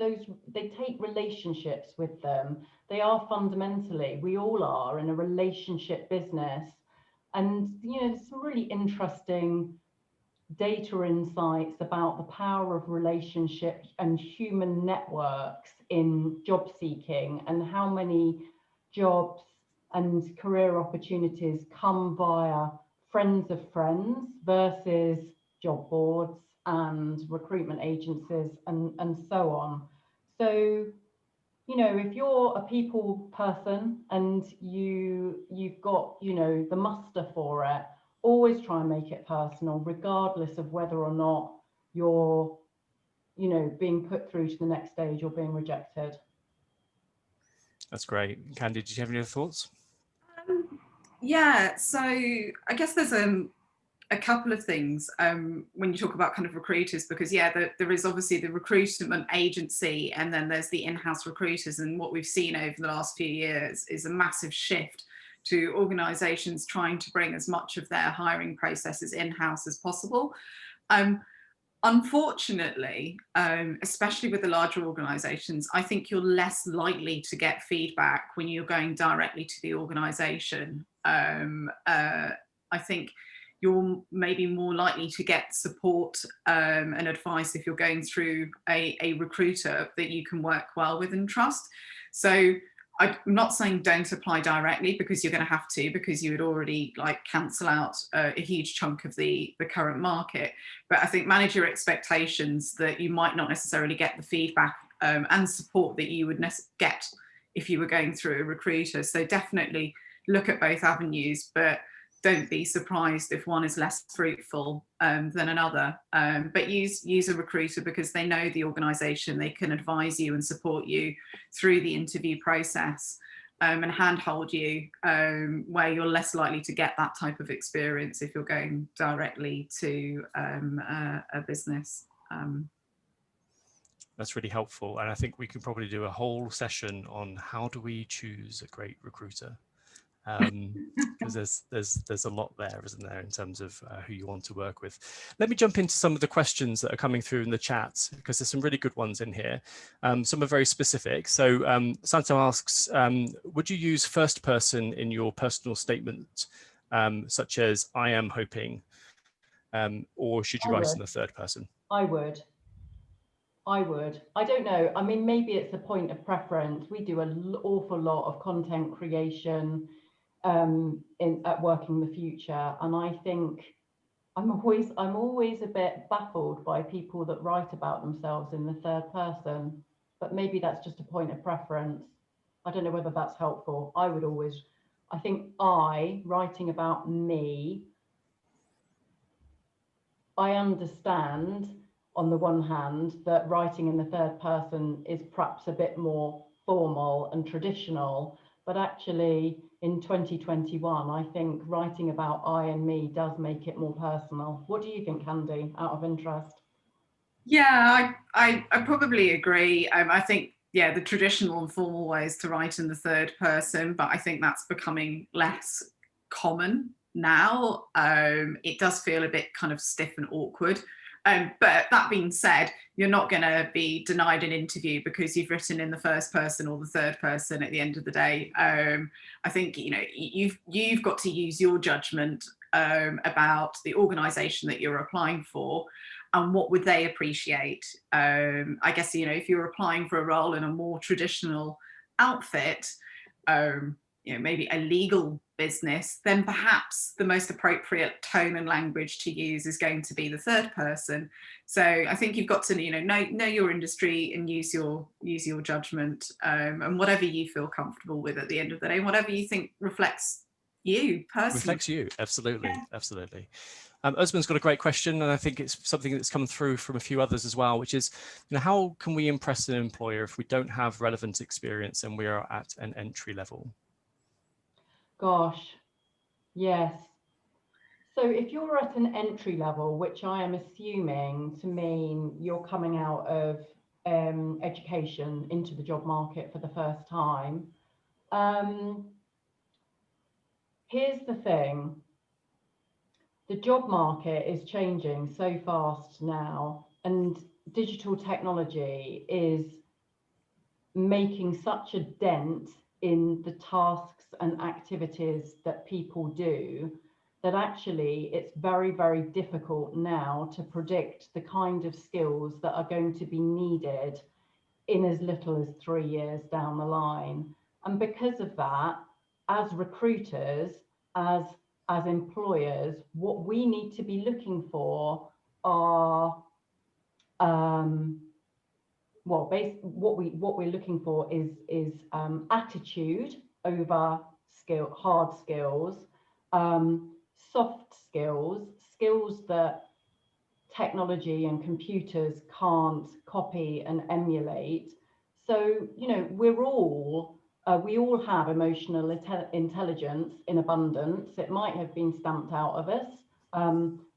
relationships with them. They are fundamentally, we all are in a relationship business. And you know, there's some really interesting data insights about the power of relationships and human networks in job seeking, and how many jobs and career opportunities come via friends of friends versus job boards and recruitment agencies and so on. So, you know, if you're a people person and you've got, you know, the muster for it, always try and make it personal, regardless of whether or not you're, you know, being put through to the next stage or being rejected. That's great. Candy, did you have any other thoughts? Yeah, so I guess there's a couple of things when you talk about kind of recruiters, because there is obviously the recruitment agency, and then there's the in-house recruiters. And what we've seen over the last few years is a massive shift to organisations trying to bring as much of their hiring processes in-house as possible. Unfortunately, especially with the larger organisations, I think you're less likely to get feedback when you're going directly to the organisation. I think you're maybe more likely to get support and advice if you're going through a recruiter that you can work well with and trust. So I'm not saying don't apply directly, because you're going to have to, because you would already like cancel out a huge chunk of the current market. But I think manage your expectations that you might not necessarily get the feedback and support that you would get if you were going through a recruiter. So definitely look at both avenues, but don't be surprised if one is less fruitful than another. But use a recruiter because they know the organisation, they can advise you and support you through the interview process and handhold you where you're less likely to get that type of experience if you're going directly to a business. That's really helpful. And I think we can probably do a whole session on how do we choose a great recruiter. Because there's a lot there, isn't there, in terms of who you want to work with. Let me jump into some of the questions that are coming through in the chat, because there's some really good ones in here. Some are very specific. So Santo asks, would you use first person in your personal statement, such as I am hoping, or should you write in the third person? I would. I don't know. I mean, maybe it's a point of preference. We do an awful lot of content creation at Working the Future, and I think I'm always a bit baffled by people that write about themselves in the third person, but maybe that's just a point of preference. I don't know whether that's helpful. I think writing about me, I understand on the one hand that writing in the third person is perhaps a bit more formal and traditional, but actually in 2021, I think writing about I and me does make it more personal. What do you think, Candy, out of interest? Yeah, I probably agree. I think, yeah, the traditional and formal ways to write in the third person, but I think that's becoming less common now. It does feel a bit kind of stiff and awkward. But that being said, you're not going to be denied an interview because you've written in the first person or the third person at the end of the day. I think, you know, you've got to use your judgment about the organisation that you're applying for and what would they appreciate. I guess, you know, if you're applying for a role in a more traditional outfit, you know, maybe a legal business, then perhaps the most appropriate tone and language to use is going to be the third person. So I think you've got to, you know your industry and use your judgment, and whatever you feel comfortable with at the end of the day, whatever you think reflects you personally. Reflects you, absolutely, absolutely. Usman's got a great question, and I think it's something that's come through from a few others as well, which is, you know, how can we impress an employer if we don't have relevant experience and we are at an entry level? Gosh, yes. So if you're at an entry level, which I am assuming to mean you're coming out of education into the job market for the first time, here's the thing. The job market is changing so fast now, and digital technology is making such a dent in the tasks and activities that people do that actually it's very, very difficult now to predict the kind of skills that are going to be needed in as little as 3 years down the line. And because of that, as recruiters, as employers, what we need to be looking for are what we're looking for is attitude over hard skills, soft skills that technology and computers can't copy and emulate. So, you know, we all have emotional intelligence in abundance. It might have been stamped out of us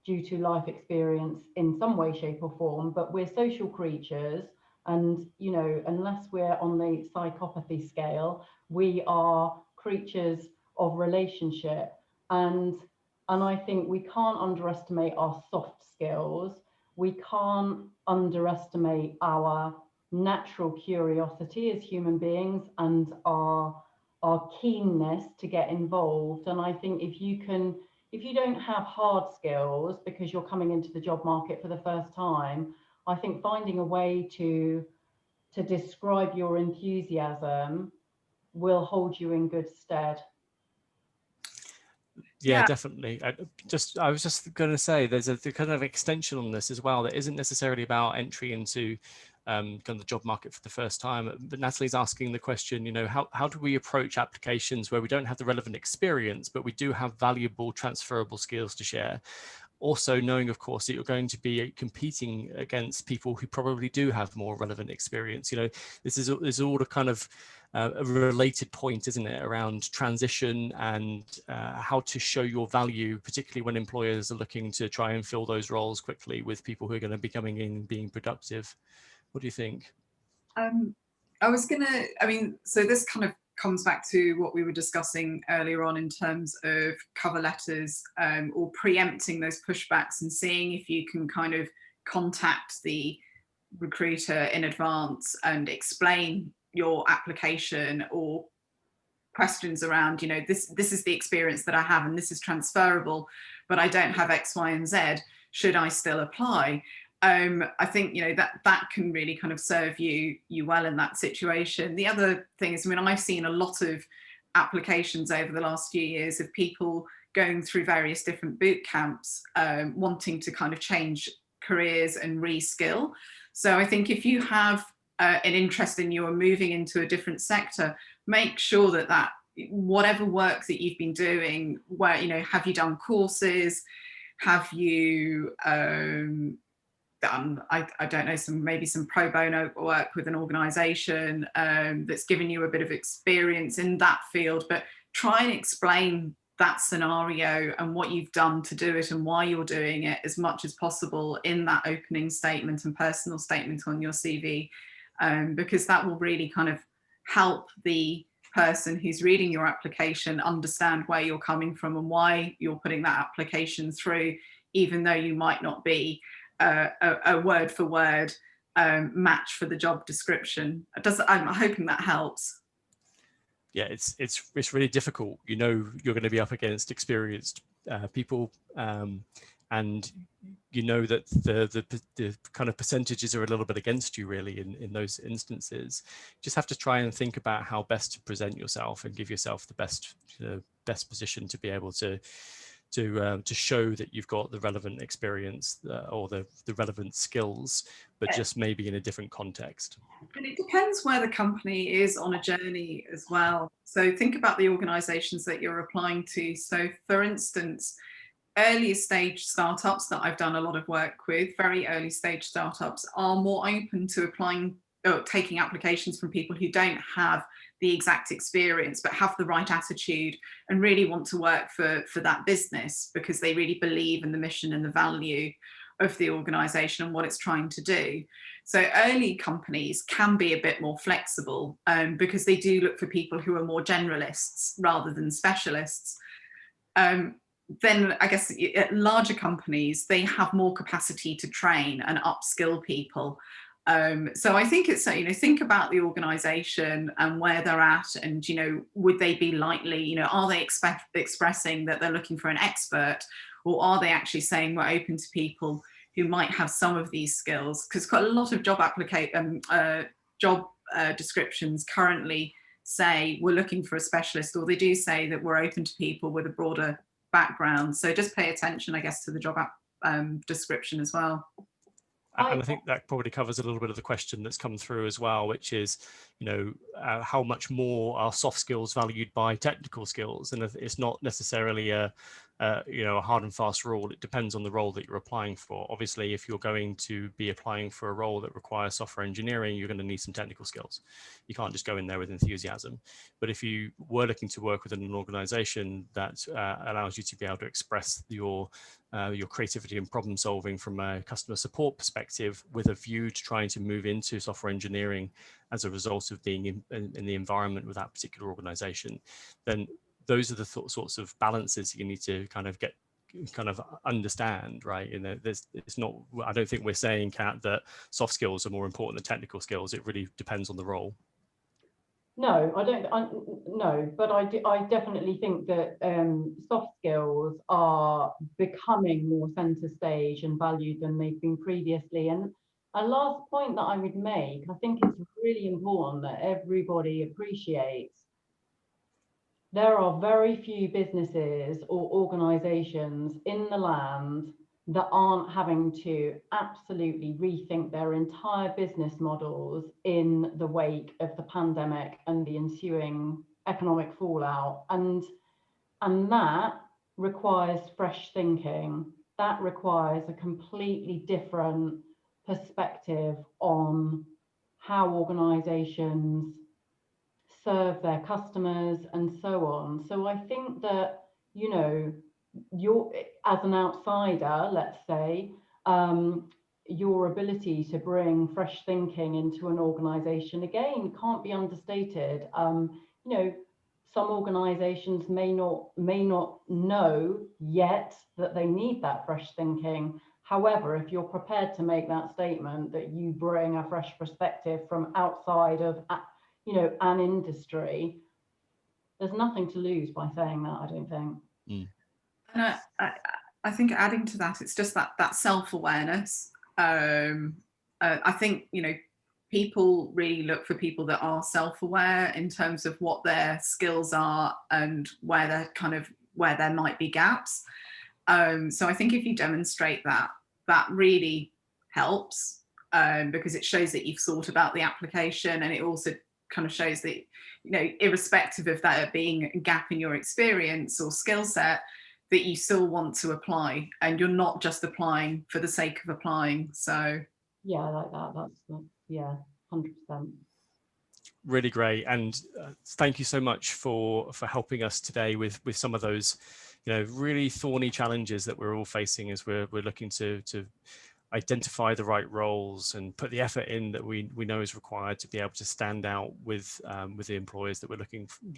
due to life experience in some way, shape or form, but we're social creatures. And, you know, unless we're on the psychopathy scale, we are creatures of relationship. And I think we can't underestimate our soft skills. We can't underestimate our natural curiosity as human beings and our keenness to get involved. And I think if you don't have hard skills because you're coming into the job market for the first time, I think finding a way to describe your enthusiasm will hold you in good stead. Yeah, definitely. I was just going to say there's a kind of extension on this as well that isn't necessarily about entry into kind of the job market for the first time. But Natalie's asking the question, you know, how do we approach applications where we don't have the relevant experience, but we do have valuable transferable skills to share? Also knowing, of course, that you're going to be competing against people who probably do have more relevant experience. You know, this is all a kind of a related point, isn't it, around transition and how to show your value, particularly when employers are looking to try and fill those roles quickly with people who are going to be coming in and being productive. What do you think? So this kind of comes back to what we were discussing earlier on in terms of cover letters, or preempting those pushbacks and seeing if you can kind of contact the recruiter in advance and explain your application or questions around, you know, this is the experience that I have and this is transferable, but I don't have X, Y, and Z. Should I still apply? I think, you know, that can really kind of serve you well in that situation. The other thing is, I mean, I've seen a lot of applications over the last few years of people going through various different boot camps, wanting to kind of change careers and reskill. So I think if you have an interest in you are moving into a different sector, make sure that whatever work that you've been doing, where, you know, have you done courses? Have you done, I don't know, maybe some pro bono work with an organisation that's given you a bit of experience in that field? But try and explain that scenario and what you've done to do it and why you're doing it as much as possible in that opening statement and personal statement on your CV, because that will really kind of help the person who's reading your application understand where you're coming from and why you're putting that application through, even though you might not be a word for word match for the job description. I'm hoping that helps. Yeah, it's really difficult. You know, you're going to be up against experienced people, and you know that the kind of percentages are a little bit against you really in those instances. You just have to try and think about how best to present yourself and give yourself the best position to be able to show that you've got the relevant experience or the relevant skills, but just maybe in a different context. And it depends where the company is on a journey as well. So think about the organizations that you're applying to. So for instance, earlier stage startups that I've done a lot of work with, very early stage startups, are more open to applying or taking applications from people who don't have the exact experience but have the right attitude and really want to work for that business because they really believe in the mission and the value of the organization and what it's trying to do. So early companies can be a bit more flexible because they do look for people who are more generalists rather than specialists. Then I guess at larger companies, they have more capacity to train and upskill people. So I think it's, think about the organization and where they're at, and, would they be likely, are they expressing that they're looking for an expert, or are they actually saying we're open to people who might have some of these skills? Because quite a lot of job descriptions currently say we're looking for a specialist, or they do say that we're open to people with a broader background. So just pay attention, I guess, to the job description as well. And I think that probably covers a little bit of the question that's come through as well, which is, how much more are soft skills valued by technical skills? And it's not necessarily a hard and fast rule. It depends on the role that you're applying for. Obviously, if you're going to be applying for a role that requires software engineering, you're going to need some technical skills. You can't just go in there with enthusiasm. But if you were looking to work within an organization that allows you to be able to express your creativity and problem solving from a customer support perspective with a view to trying to move into software engineering as a result of being in the environment with that particular organization, then those are the sorts of balances you need to kind of understand, right? It's not, I don't think we're saying, Kat, that soft skills are more important than technical skills. It really depends on the role. No, I don't. No, but I definitely think that soft skills are becoming more centre stage and valued than they've been previously. And a last point that I would make, I think it's really important that everybody appreciates there are very few businesses or organisations in the land that aren't having to absolutely rethink their entire business models in the wake of the pandemic and the ensuing economic fallout. And that requires fresh thinking. That requires a completely different perspective on how organisations serve their customers and so on. So I think that, you're, as an outsider, let's say, your ability to bring fresh thinking into an organization, again, can't be understated. Some organizations may not know yet that they need that fresh thinking. However, if you're prepared to make that statement that you bring a fresh perspective from outside of an industry, there's nothing to lose by saying that, I don't think. And I think adding to that, it's just that self-awareness. I think, people really look for people that are self-aware in terms of what their skills are and where there might be gaps. So I think if you demonstrate that really helps, because it shows that you've thought about the application, and it also kind of shows that, irrespective of that being a gap in your experience or skill set, that you still want to apply and you're not just applying for the sake of applying. So Yeah, I like that. Yeah, 100%. Really great, and thank you so much for helping us today with some of those, really thorny challenges that we're all facing as we're looking to identify the right roles and put the effort in that we know is required to be able to stand out with the employers that we're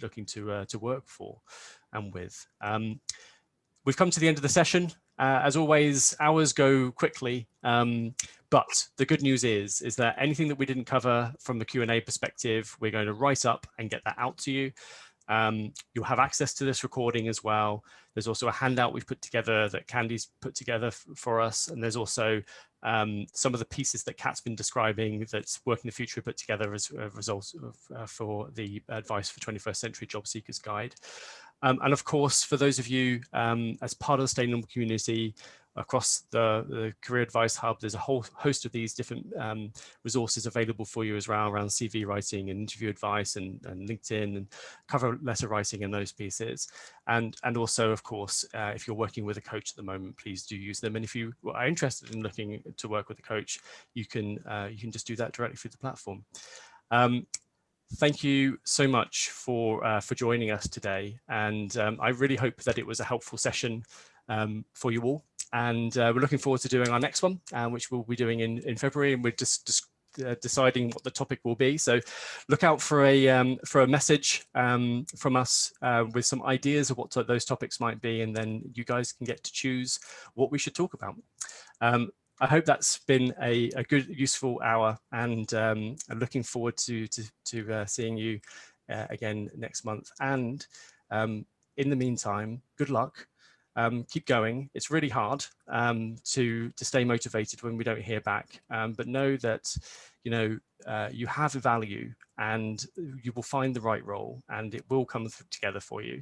looking to work for and with. We've come to the end of the session. As always, hours go quickly, but the good news is that anything that we didn't cover from the Q&A perspective, we're going to write up and get that out to you. You'll have access to this recording as well. There's also a handout we've put together that Candy's put together for us. And there's also some of the pieces that Kat's been describing that's Working the Future put together as a result of for the Advice for 21st Century Job Seekers Guide. And of course, for those of you as part of the Stay Nimble community across the Career Advice Hub, there's a whole host of these different resources available for you as well around CV writing and interview advice and LinkedIn and cover letter writing and those pieces. And also, of course, if you're working with a coach at the moment, please do use them. And if you are interested in looking to work with a coach, you can just do that directly through the platform. Thank you so much for joining us today, and I really hope that it was a helpful session for you all. And we're looking forward to doing our next one, which we'll be doing in February, and we're just deciding what the topic will be. So look out for a message from us with some ideas of what those topics might be, and then you guys can get to choose what we should talk about. I hope that's been a good, useful hour, and I'm looking forward to seeing you again next month. And in the meantime, good luck. Keep going. It's really hard to stay motivated when we don't hear back, but know that you have value, and you will find the right role, and it will come together for you.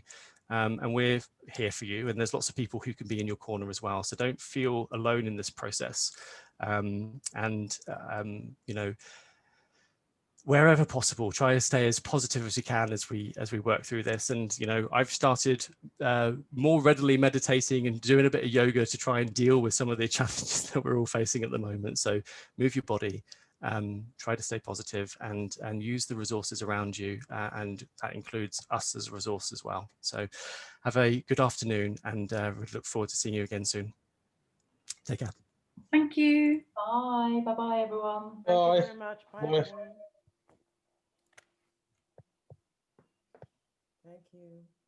And we're here for you, and there's lots of people who can be in your corner as well. So don't feel alone in this process. Wherever possible, try to stay as positive as you can as we work through this. And I've started more readily meditating and doing a bit of yoga to try and deal with some of the challenges that we're all facing at the moment. So move your body. Try to stay positive and use the resources around you, and that includes us as a resource as well. So have a good afternoon, and we look forward to seeing you again soon. Take care. thank you. Bye. Bye-bye, everyone. Bye. Thank you very much. Bye, Bye. everyone. Thank you.